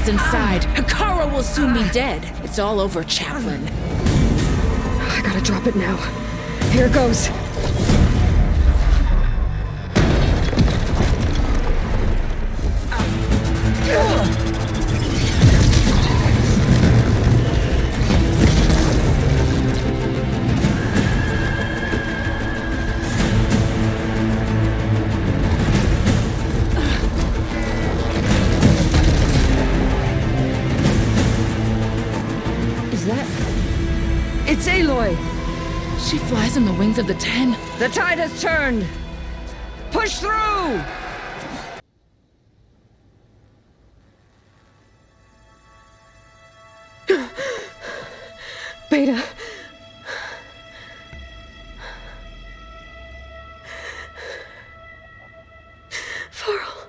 is inside. Hikaru will soon be dead. It's all over, Chaplain. I gotta drop it now. Here goes. It's Aloy! She flies on the wings of the 10. The tide has turned! Push through! Beta. Farrell.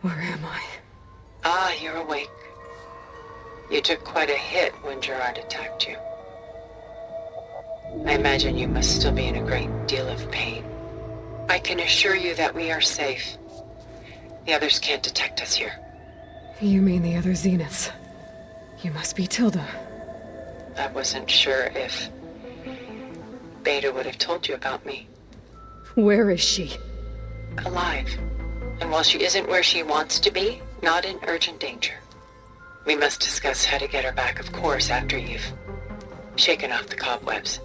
Where am I? Ah, you're awake. You took quite a hit when Qverride attacked you. I imagine you must still be in a great deal of pain. I can assure you that we are safe. The others can't detect us here. You mean the other Zeniths? You must be Tilda. I wasn't sure if Beta would have told you about me. Where is she? Alive. And while she isn't where she wants to be, not in urgent danger. We must discuss how to get her back, of course, after you've shaken off the cobwebs.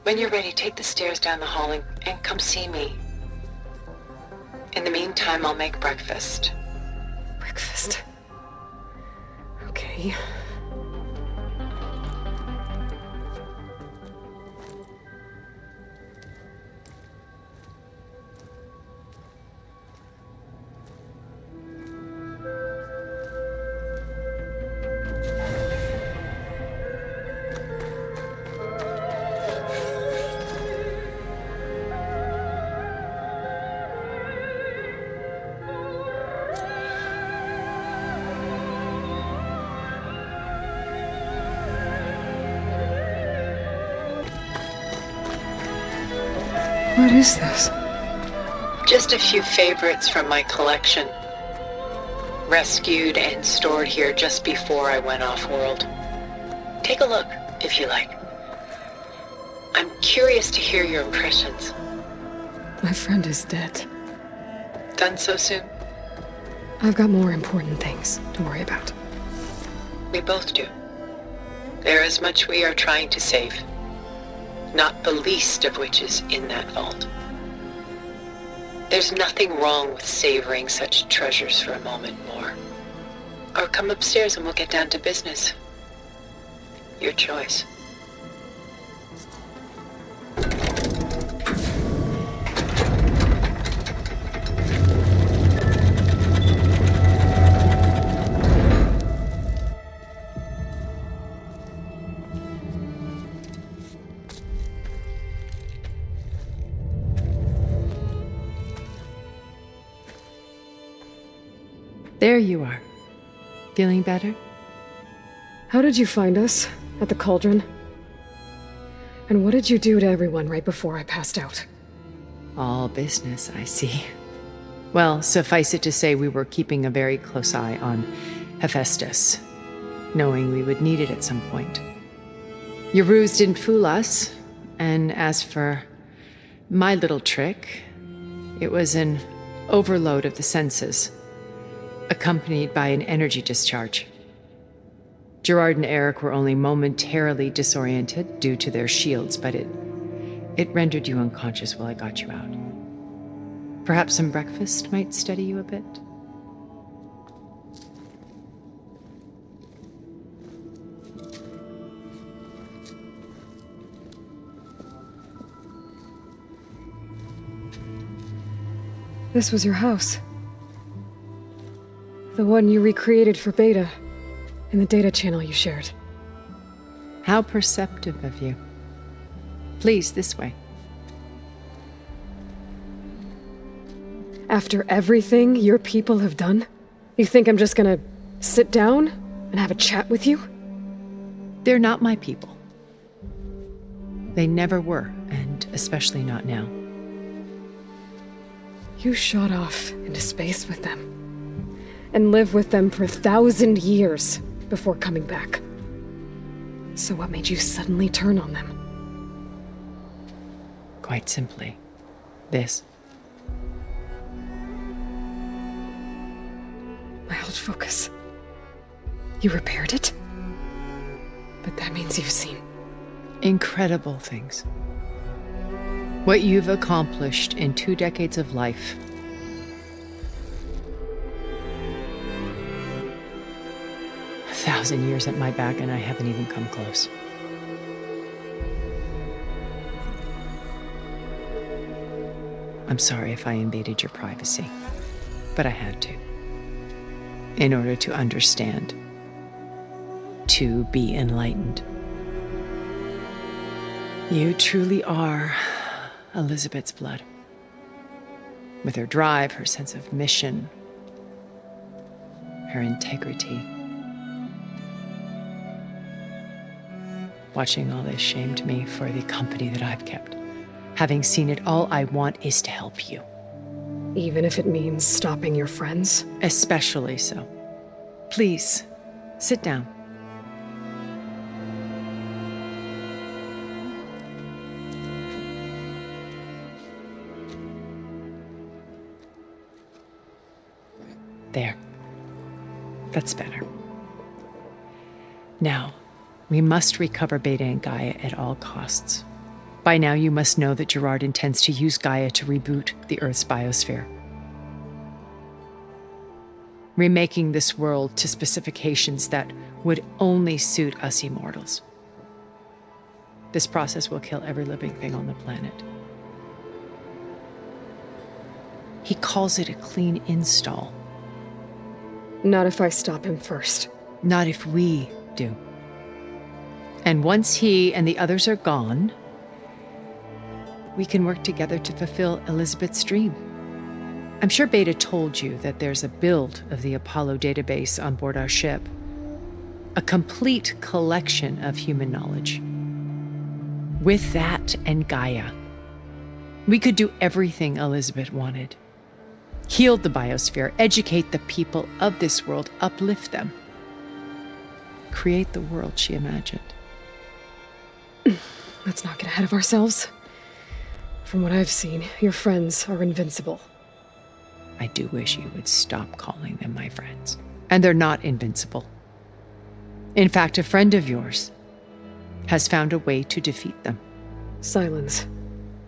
When you're ready, take the stairs down the hall and come see me. In the meantime, I'll make breakfast. Breakfast? Okay. What is this? Just a few favorites from my collection. Rescued and stored here just before I went off-world. Take a look, if you like. I'm curious to hear your impressions. My friend is dead. Done so soon? I've got more important things to worry about. We both do. There is much we are trying to save. Not the least of which is in that vault. There's nothing wrong with savoring such treasures for a moment more. Or come upstairs and we'll get down to business. Your choice. There you are. Feeling better? How did you find us? At the cauldron? And what did you do to everyone right before I passed out? All business, I see. Well, suffice it to say we were keeping a very close eye on Hephaestus, knowing we would need it at some point. Your ruse didn't fool us, and as for my little trick, it was an overload of the senses, accompanied by an energy discharge. Qverride and Eric were only momentarily disoriented due to their shields, but it rendered you unconscious while I got you out. Perhaps some breakfast might steady you a bit? This was your house. The one you recreated for Beta, in the data channel you shared. How perceptive of you. Please, this way. After everything your people have done? You think I'm just gonna sit down and have a chat with you? They're not my people. They never were, and especially not now. You shot off into space with them, and lived with them for 1,000 years before coming back. So what made you suddenly turn on them? Quite simply, this. My old focus. You repaired it? But that means you've seen Incredible things. What you've accomplished in 2 decades of life. A 1,000 years at my back and I haven't even come close. I'm sorry if I invaded your privacy, but I had to. In order to understand. To be enlightened. You truly are Elizabeth's blood. With her drive, her sense of mission, her integrity. Watching all this shamed me for the company that I've kept. Having seen it, all I want is to help you. even if it means stopping your friends? Especially so. Please, sit down. There. That's better. Now, we must recover Beta and Gaia at all costs. By now, you must know that Gerard intends to use Gaia to reboot the Earth's biosphere. Remaking this world to specifications that would only suit us immortals. This process will kill every living thing on the planet. He calls it a clean install. Not if I stop him first. Not if we do. And once he and the others are gone, we can work together to fulfill Elizabeth's dream. I'm sure Beta told you that there's a build of the Apollo database on board our ship. A complete collection of human knowledge. With that and Gaia, we could do everything Elizabeth wanted. Heal the biosphere, educate the people of this world, uplift them. Create the world she imagined. Let's not get ahead of ourselves. From what I've seen, your friends are invincible. I do wish you would stop calling them my friends. And they're not invincible. In fact, a friend of yours has found a way to defeat them. Silence.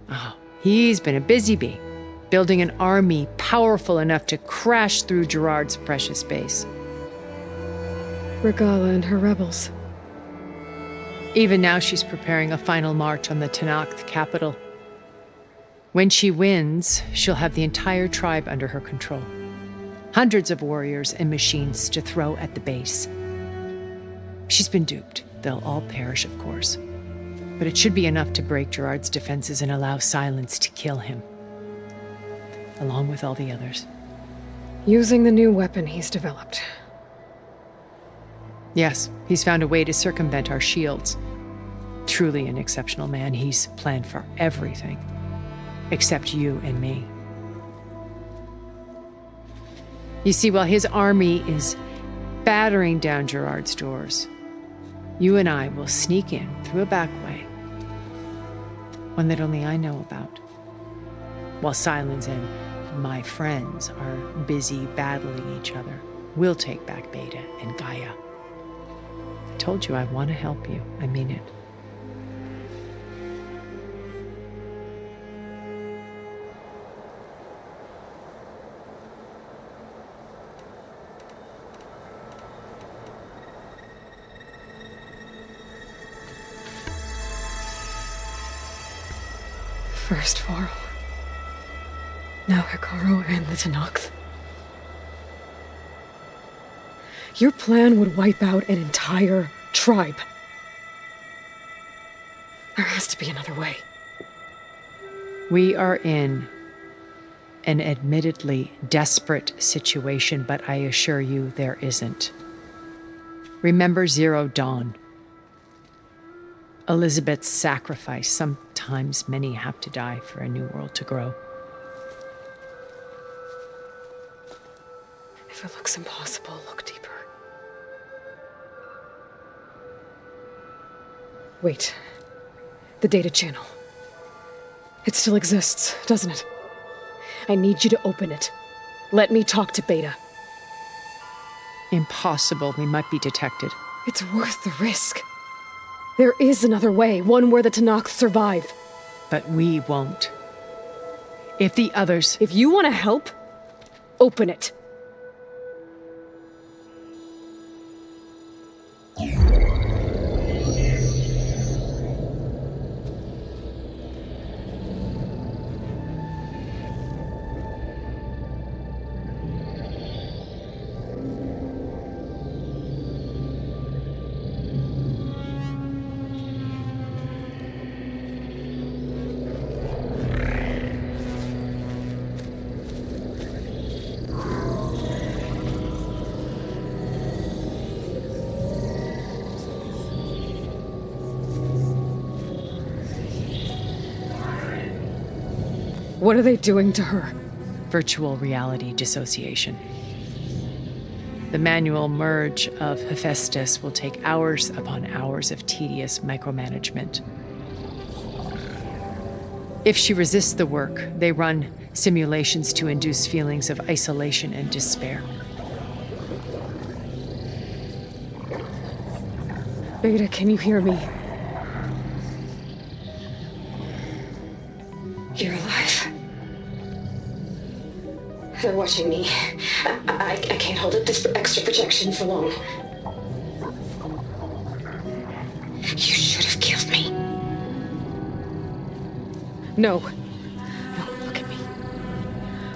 Oh, he's been a busy bee, building an army powerful enough to crash through Gerard's precious base. Regalla and her rebels. Even now, she's preparing a final march on the Tallneck capital. When she wins, she'll have the entire tribe under her control. Hundreds of warriors and machines to throw at the base. She's been duped. They'll all perish, of course. But it should be enough to break Gerard's defenses and allow Silence to kill him. Along with all the others. Using the new weapon he's developed. Yes, he's found a way to circumvent our shields. Truly an exceptional man. He's planned for everything. Except you and me. You see, while his army is battering down Gerard's doors, you and I will sneak in through a back way. One that only I know about. While Silence and my friends are busy battling each other, we'll take back Beta and Gaia. I told you I want to help you. I mean it. First Varl. Now Hikaru and the Tallneck. Your plan would wipe out an entire tribe. There has to be another way. We are in an admittedly desperate situation, but I assure you there isn't. Remember Zero Dawn. Elizabeth's sacrifice. Sometimes many have to die for a new world to grow. If it looks impossible, look deeper. Wait. The data channel. It still exists, doesn't it? I need you to open it. Let me talk to Beta. Impossible. We might be detected. It's worth the risk. There is another way, one where the Tallneck survive. But we won't. If the others... If you want to help, open it. What are they doing to her? Virtual reality dissociation. The manual merge of Hephaestus will take hours upon hours of tedious micromanagement. If she resists the work, they run simulations to induce feelings of isolation and despair. Beta, can you hear me? You're alive. They're watching me. I can't hold up this extra projection for long. You should have killed me. No. No, look at me.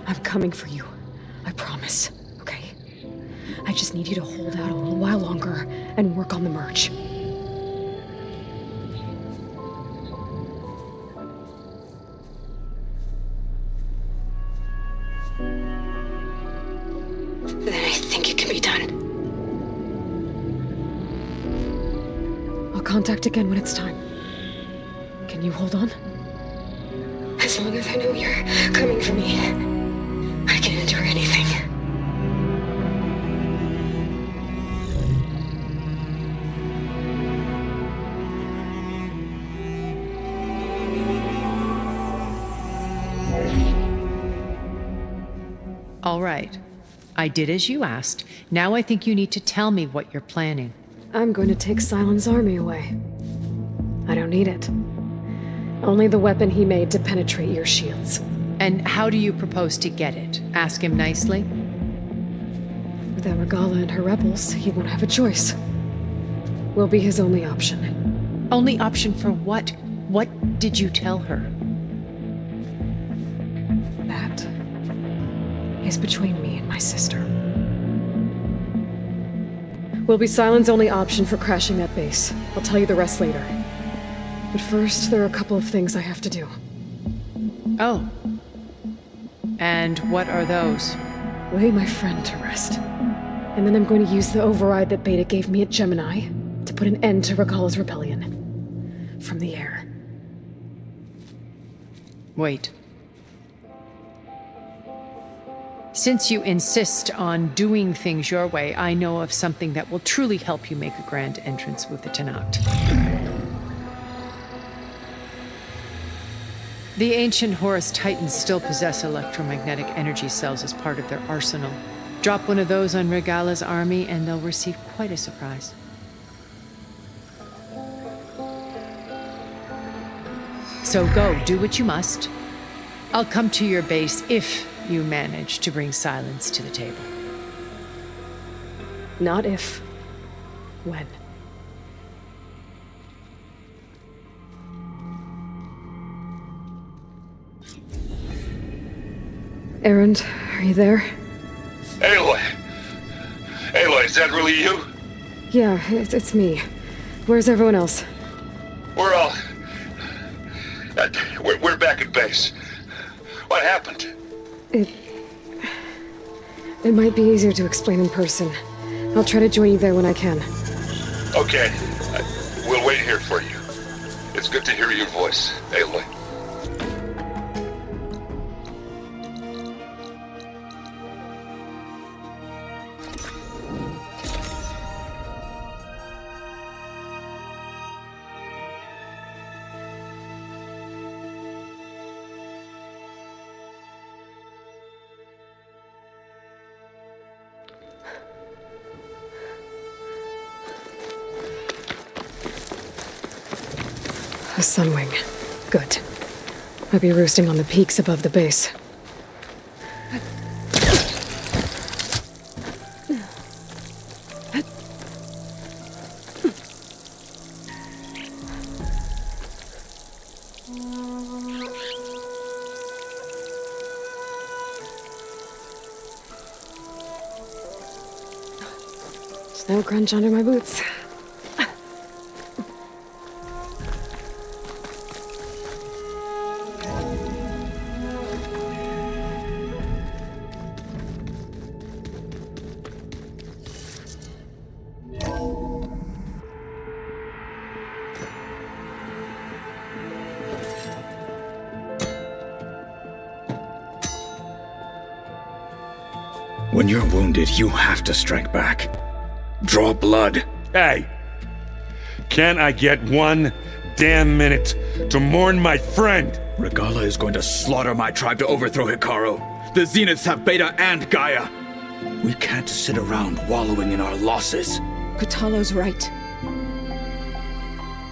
I'm coming for you. I promise, okay? I just need you to hold out a little while longer and work on the merge. Then I think it can be done. I'll contact again when it's time. Can you hold on? As long as I know you're coming for me, I can endure anything. All right. I did as you asked. Now I think you need to tell me what you're planning. I'm going to take Silent's army away. I don't need it. Only the weapon he made to penetrate your shields. And how do you propose to get it? Ask him nicely? Without Regalla and her rebels, he won't have a choice. We'll be his only option. Only option for what? What did you tell her? That is between me and my sister. Will be Silent's only option for crashing that base. I'll tell you the rest later. But first, there are a couple of things I have to do. Oh. And what are those? Lay my friend to rest. And then I'm going to use the override that Beta gave me at Gemini to put an end to Regalla's rebellion. From the air. Wait. Since you insist on doing things your way, I know of something that will truly help you make a grand entrance with the Tallneck. The ancient Horus Titans still possess electromagnetic energy cells as part of their arsenal. Drop one of those on Regalla's army and they'll receive quite a surprise. So go, do what you must. I'll come to your base if you manage to bring silence to the table. Not if. When. Erend, are you there? Aloy! Aloy, is that really you? Yeah, it's me. Where's everyone else? We're all... we're back at base. What happened? It might be easier to explain in person. I'll try to join you there when I can. Okay. We'll wait here for you. It's good to hear your voice, Aloy. A Sunwing. Good. Might be roosting on the peaks above the base. Snow crunch under my boots. When you're wounded, you have to strike back. Draw blood. Hey! Can't I get one damn minute to mourn my friend? Regalla is going to slaughter my tribe to overthrow Hikaru. The Zeniths have Beta and Gaia. We can't sit around wallowing in our losses. Kotallo's right.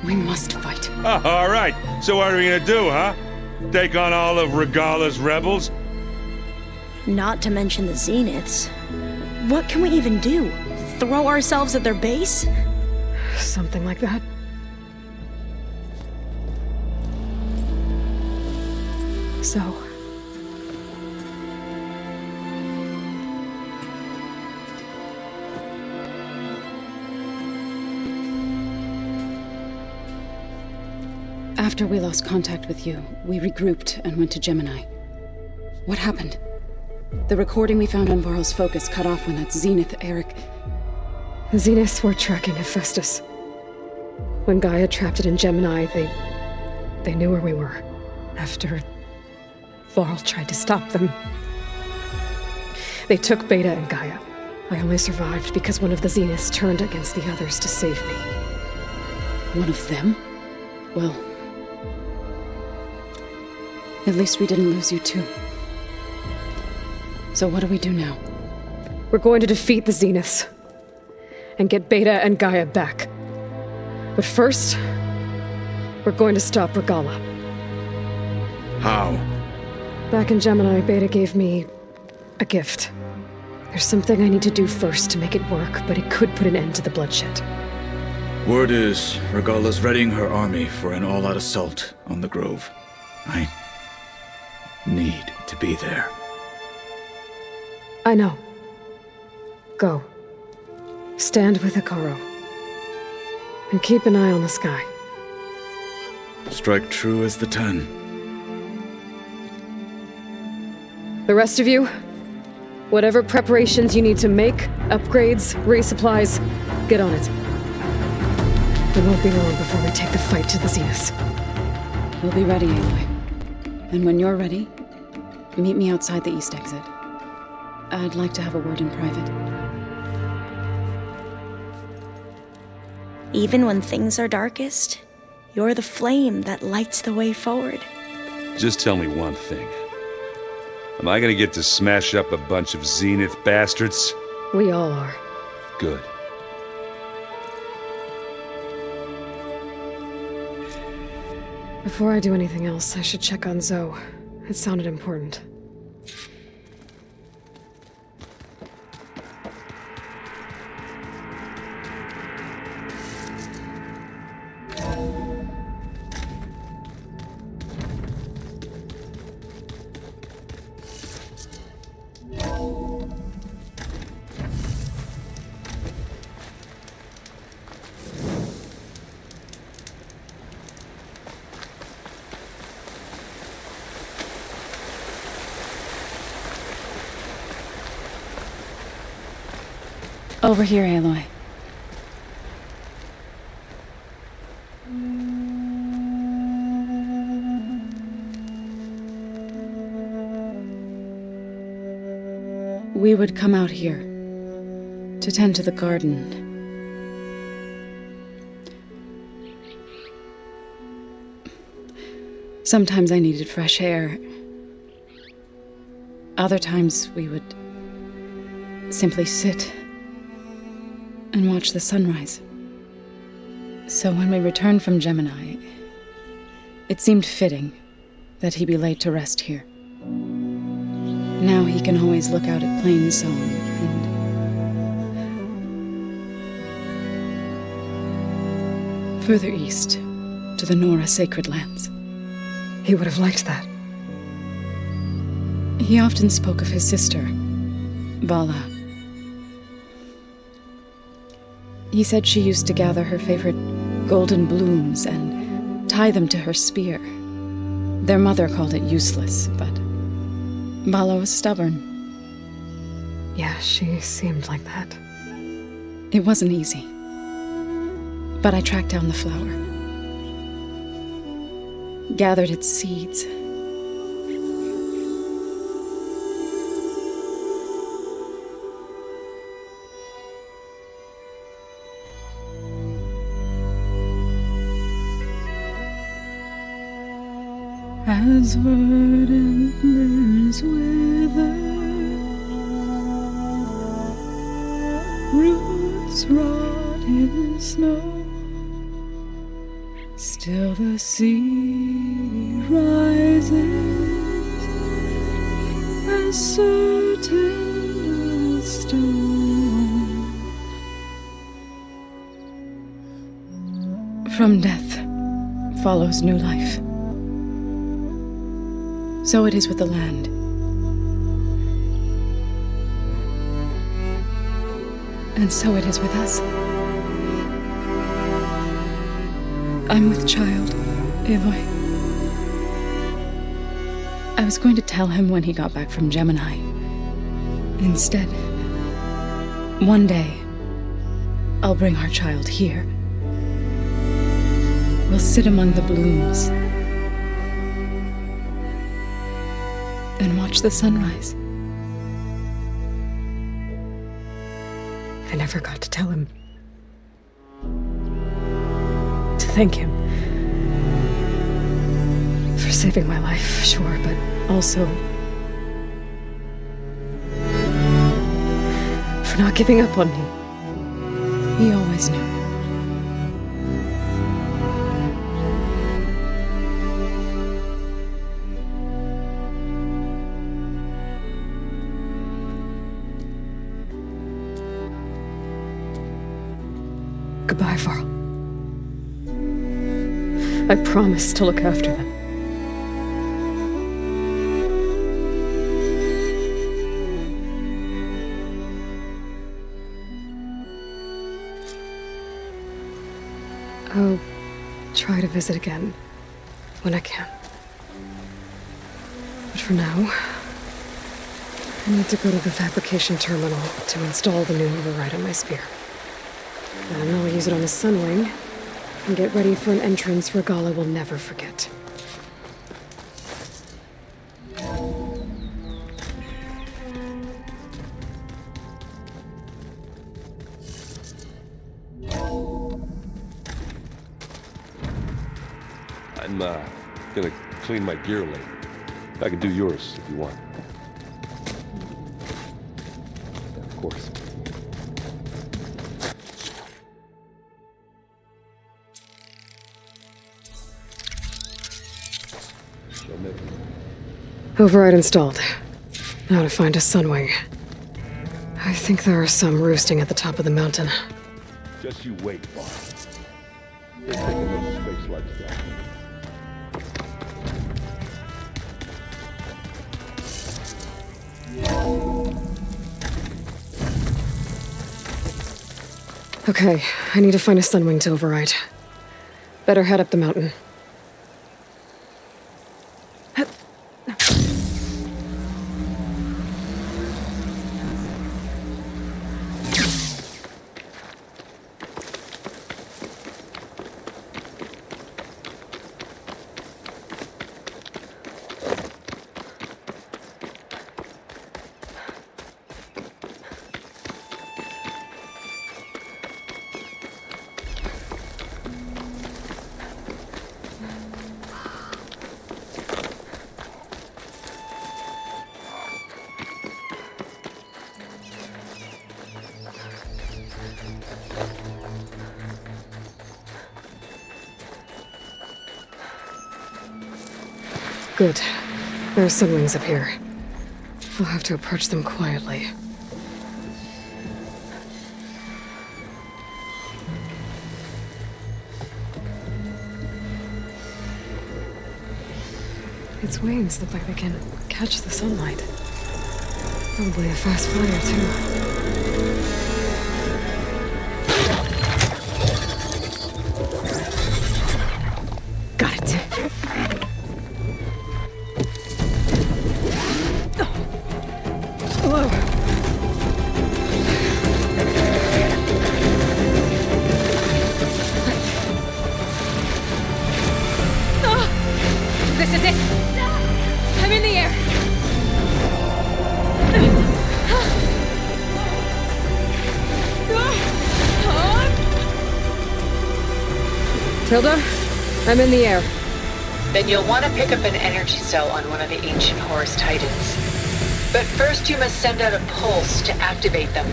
We must fight. Oh, all right. So what are we gonna do, huh? Take on all of Regalla's rebels? Not to mention the Zeniths. What can we even do? Throw ourselves at their base? Something like that. So... After we lost contact with you, we regrouped and went to Gemini. What happened? The recording we found on Varl's focus cut off when that Zenith, Eric... The Zeniths were tracking Hephaestus. When Gaia trapped it in Gemini, they knew where we were. After Varl tried to stop them. They took Beta and Gaia. I only survived because one of the Zeniths turned against the others to save me. One of them? Well... at least we didn't lose you too. So what do we do now? We're going to defeat the Zeniths. And get Beta and Gaia back. But first, we're going to stop Regalla. How? Back in Gemini, Beta gave me a gift. There's something I need to do first to make it work, but it could put an end to the bloodshed. Word is, Regalla's readying her army for an all-out assault on the Grove. I need to be there. I know. Go. Stand with Hikaru. And keep an eye on the sky. Strike true as the 10. The rest of you, whatever preparations you need to make, upgrades, resupplies, get on it. It won't be long before we take the fight to the Zeniths. We'll be ready, Aloy. And when you're ready, meet me outside the east exit. I'd like to have a word in private. Even when things are darkest, you're the flame that lights the way forward. Just tell me one thing. Am I gonna get to smash up a bunch of Zenith bastards? We all are. Good. Before I do anything else, I should check on Zoe. It sounded important. Over here, Aloy. We would come out here to tend to the garden. Sometimes I needed fresh air. Other times we would simply sit and watch the sunrise. So when we returned from Gemini, it seemed fitting that he be laid to rest here. Now he can always look out at Plains Zone and further east to the Nora Sacred Lands. He would have liked that. He often spoke of his sister, Vala. He said she used to gather her favorite golden blooms and tie them to her spear. Their mother called it useless, but Vala was stubborn. Yeah, she seemed like that. It wasn't easy. But I tracked down the flower. Gathered its seeds. As verdant leaves wither, roots rot in snow, still the sea rises, as certain as stone. From death follows new life. So it is with the land. And so it is with us. I'm with child, Aloy. I was going to tell him when he got back from Gemini. Instead, one day, I'll bring our child here. We'll sit among the blooms and watch the sunrise. I never got to tell him. To thank him. For saving my life, sure, but also for not giving up on me. He always knew. Goodbye, Varl. I promise to look after them. I'll try to visit again when I can. But for now, I need to go to the fabrication terminal to install the new Qverride on my spear. Then I'll use it on the Sunwing and get ready for an entrance Regalla will never forget. I'm gonna clean my gear later. I can do yours if you want. Yeah, of course. Qverride installed. Now to find a Sunwing. I think there are some roosting at the top of the mountain. Just you wait, Bob. They're taking those space lights down. Okay, I need to find a Sunwing to Qverride. Better head up the mountain. Good. There are Sunwings up here. I'll have to approach them quietly. Its wings look like they can catch the sunlight. Probably a fast flyer, too. Got it. Whoa. This is it. I'm in the air. Tilda, I'm in the air. Then you'll want to pick up an energy cell on one of the ancient Horus Titans. But first you must send out a pulse to activate them.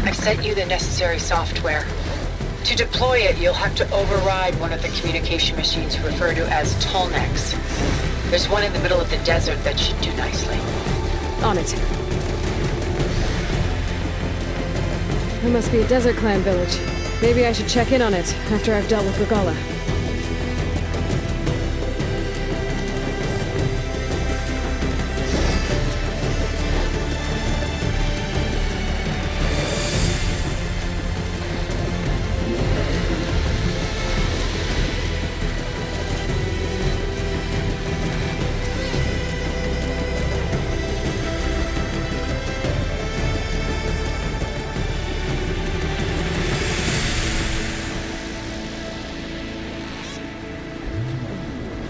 I've sent you the necessary software. To deploy it, you'll have to override one of the communication machines referred to as Tallnecks. There's one in the middle of the desert that should do nicely. On it. There must be a desert clan village. Maybe I should check in on it after I've dealt with Regalla.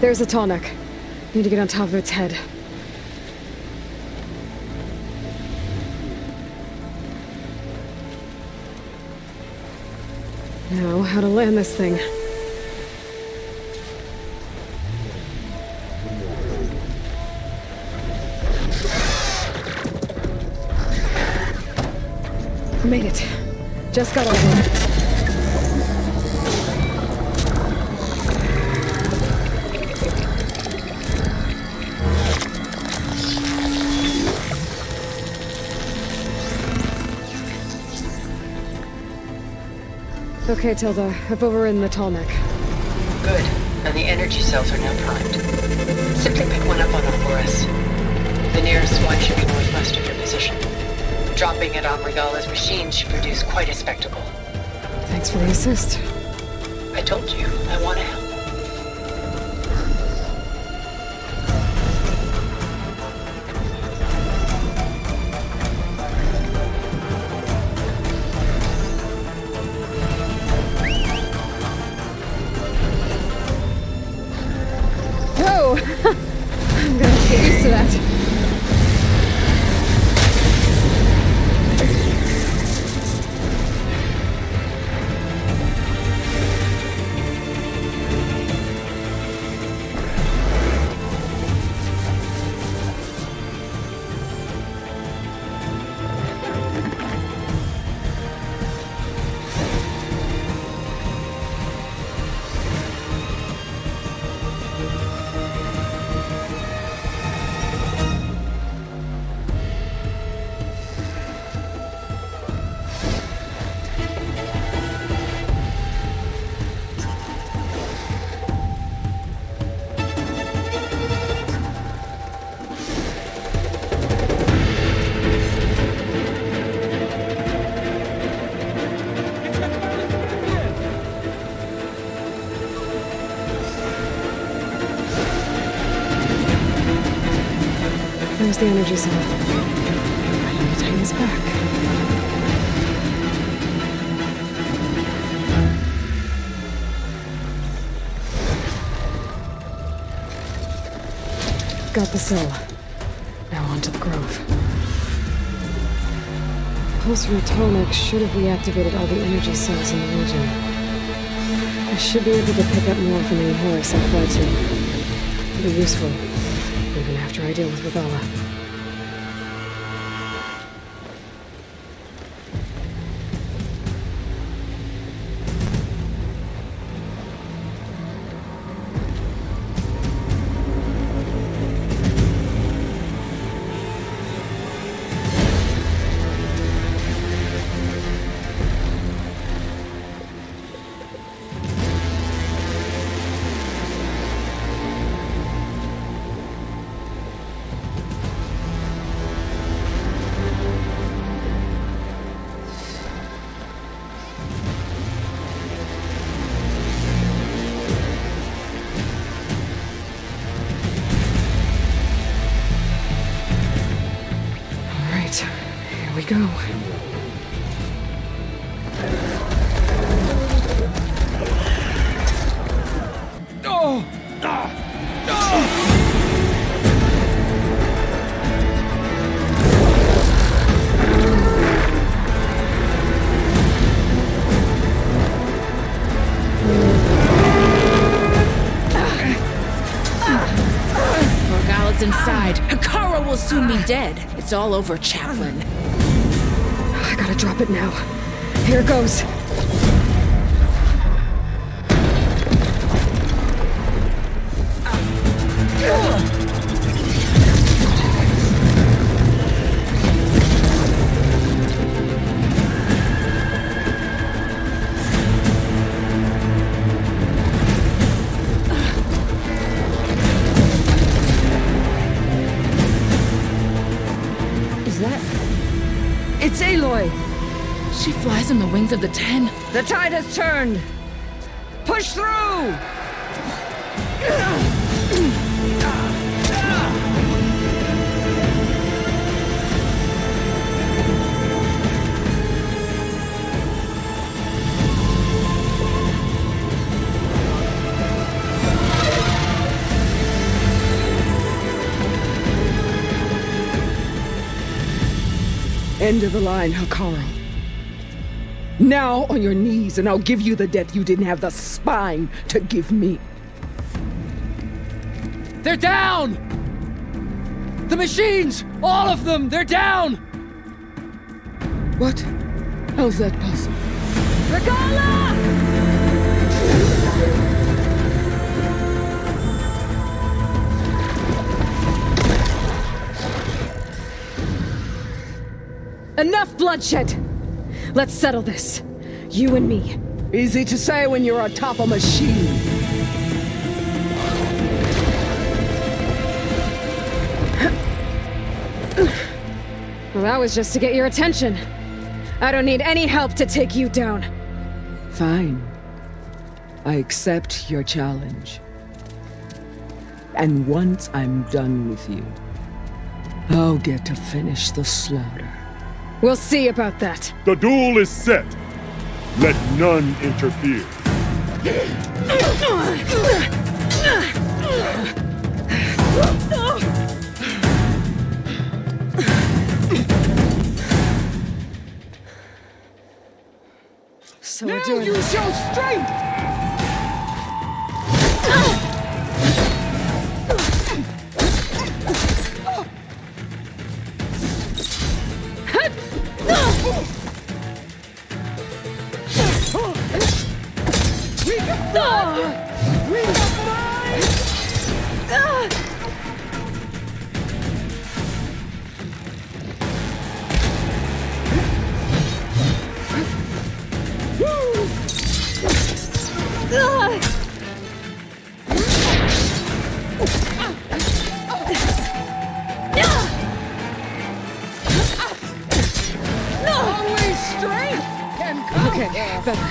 There's a Tallneck. Need to get on top of its head. Now, how to land this thing. Made it. Just got over. Okay, Tilda. I've overridden the Tallneck. Good. And the energy cells are now primed. Simply pick one up on a Horus. The nearest one should be northwest of your position. Dropping it on Regalla's machine should produce quite a spectacle. Thanks for the assist. I told you, I want to help. I'm gonna get used to that. There's the energy cell. I need to tie this back. Got the cell. Now on to the grove. Pulse from Tallneck should have reactivated all the energy cells in the region. I should be able to pick up more from any Horus I fly to. It'll be useful, even after I deal with Regalla. go. Regalla's inside. Hikaru will soon be dead. It's all over, Chaplain. I gotta drop it now. Here goes. It's Aloy! She flies on the wings of the 10. The tide has turned! Push through! End of the line, Hikaru. Now on your knees, and I'll give you the death you didn't have the spine to give me. They're down! The machines! All of them! They're down! What? How's that possible? Regalla! Enough bloodshed! Let's settle this. You and me. Easy to say when you're atop a machine. Well, that was just to get your attention. I don't need any help to take you down. Fine. I accept your challenge. And once I'm done with you, I'll get to finish the slaughter. We'll see about that. The duel is set. Let none interfere. So we're doing this. Use your strength! Okay, better.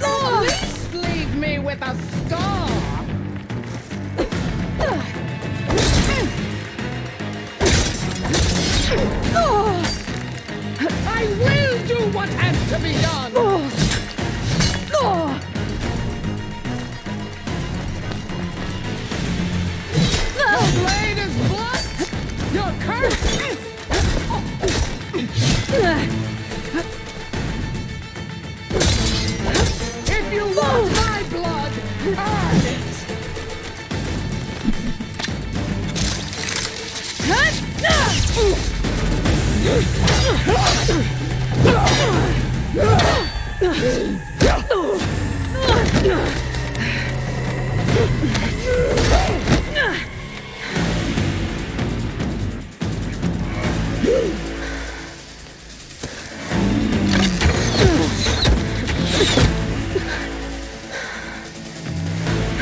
At least leave me with a scar! I will do what has to be done! The blade is blunt! You're cursed! If you want my blood, earn it!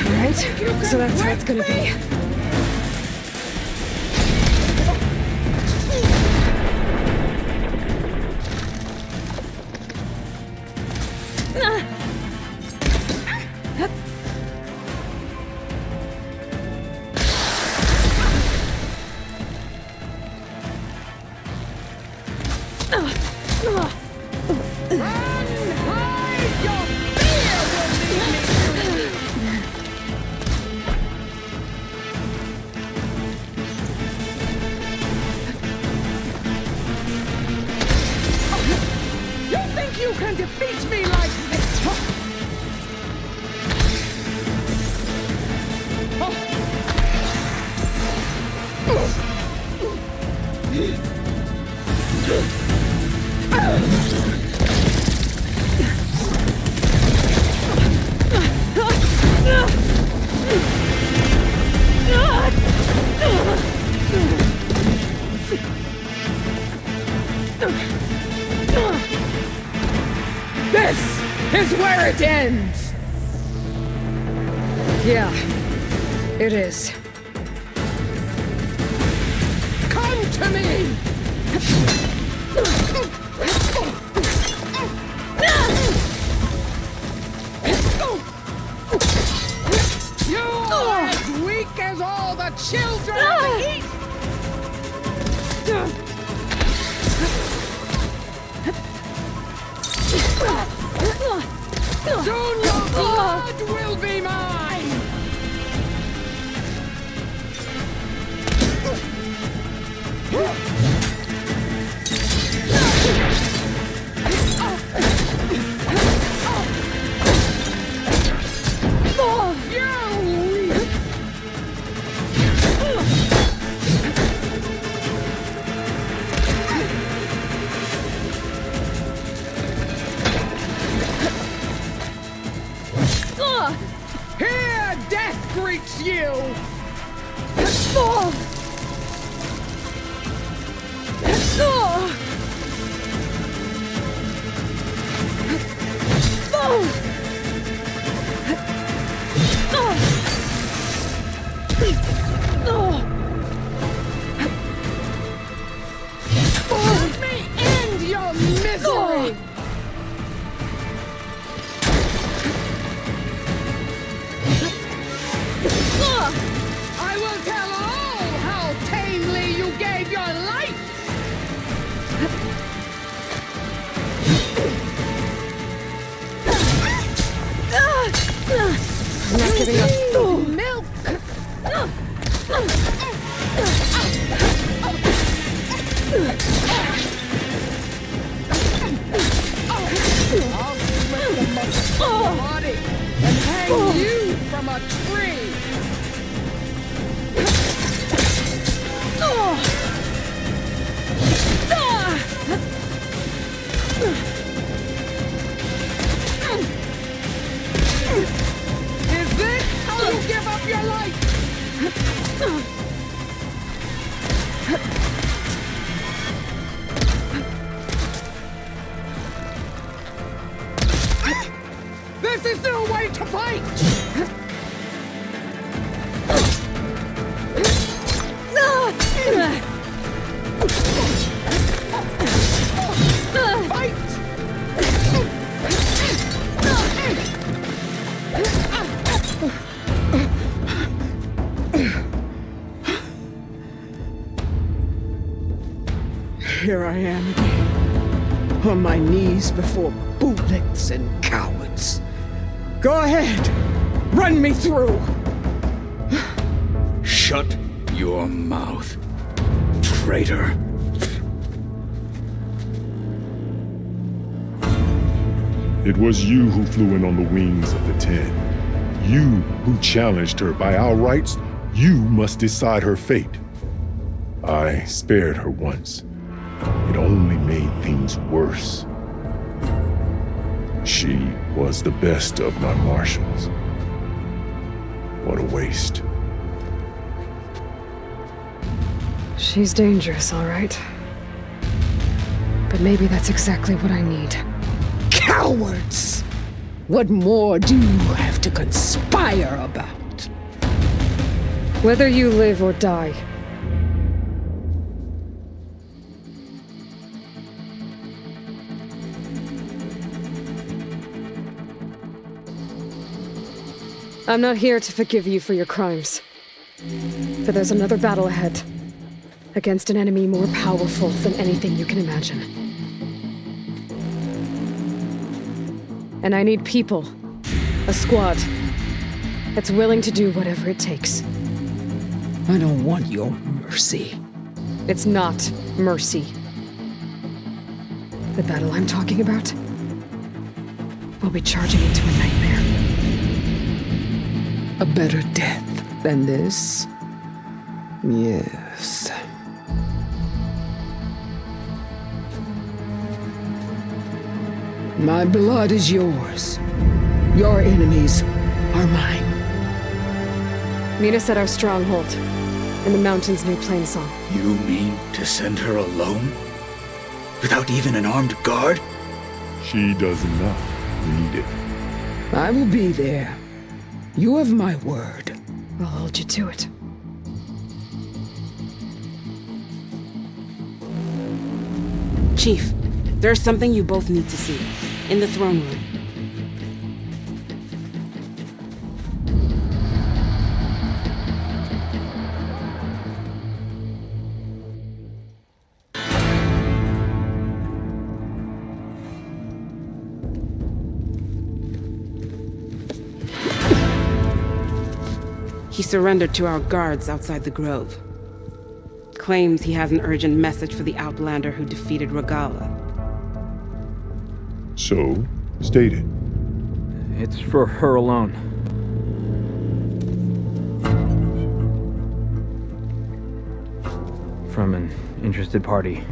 Alright, so that's how it's gonna be. This is where it ends! Yeah, it is. Come to me! You are as weak as all the children of the East! Soon your blood will be mine! Here, death greets you! Let me end your misery! I will tell all how tamely you gave your life! I'm not giving up. Milk! I'll slit the muscle from your body and hang you from a tree! Is this how you give up your life? This is no way to fight! Fight! Here I am again, on my knees before bootlicks and cowards. Go ahead, run me through. Shut your mouth, traitor. It was you who flew in on the wings of the 10. You who challenged her by our rights. You must decide her fate. I spared her once. It only made things worse. She was the best of my marshals. What a waste. She's dangerous, all right. But maybe that's exactly what I need. Cowards! What more do you have to conspire about? Whether you live or die, I'm not here to forgive you for your crimes. But there's another battle ahead. Against an enemy more powerful than anything you can imagine. And I need people. A squad. That's willing to do whatever it takes. I don't want your mercy. It's not mercy. The battle I'm talking about will be charging into a nightmare. A better death than this? Yes. My blood is yours. Your enemies are mine. Meet us at our stronghold, in the mountains near Plainsong. You mean to send her alone? Without even an armed guard? She does not. needed. I will be there. You have my word. I'll hold you to it. Chief, there's something you both need to see. In the throne room. He surrendered to our guards outside the grove. Claims he has an urgent message for the Outlander who defeated Regalla. So, state it. It's for her alone. From an interested party.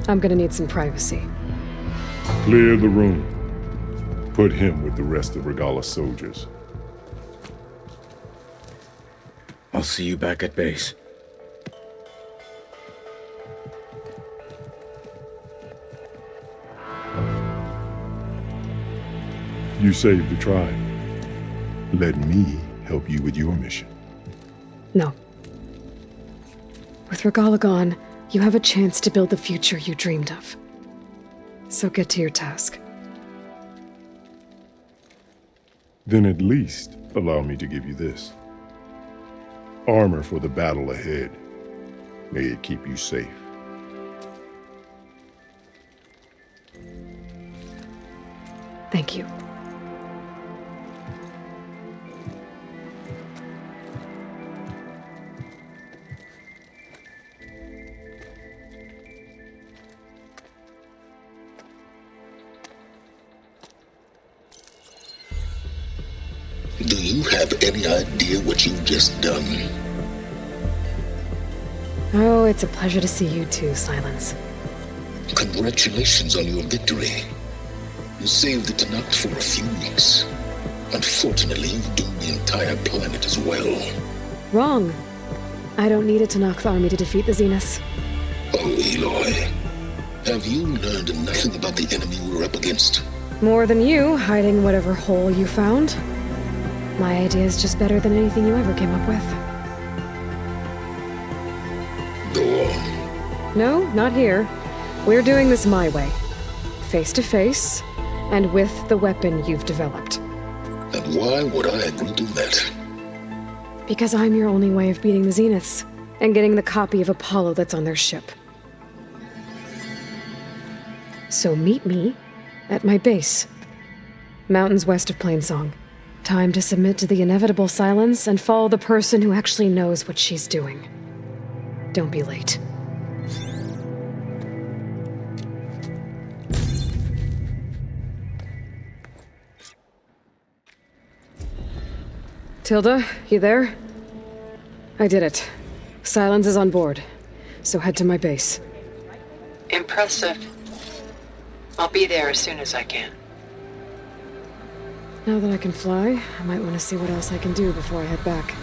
I'm gonna need some privacy. Clear the room. Put him with the rest of Regalla's soldiers. I'll see you back at base. You saved the tribe. Let me help you with your mission. No. With Regalla gone, you have a chance to build the future you dreamed of. So get to your task. Then at least allow me to give you this. Armor for the battle ahead. May it keep you safe. Thank you. Do you have any idea what you've just done? Oh, it's a pleasure to see you too, Silence. Congratulations on your victory. You saved the Tallneck for a few weeks. Unfortunately, you've doomed the entire planet as well. Wrong. I don't need a Tallneck army to defeat the Zeniths. Oh, Aloy. Have you learned nothing about the enemy we're up against? More than you, hiding whatever hole you found. My idea is just better than anything you ever came up with. Go on. No, not here. We're doing this my way. Face to face, and with the weapon you've developed. And why would I agree to that? Because I'm your only way of beating the Zeniths, and getting the copy of Apollo that's on their ship. So meet me at my base. Mountains west of Plainsong. Time to submit to the inevitable silence and follow the person who actually knows what she's doing. Don't be late. Tilda, you there? I did it. Silence is on board, so head to my base. Impressive. I'll be there as soon as I can. Now that I can fly, I might want to see what else I can do before I head back.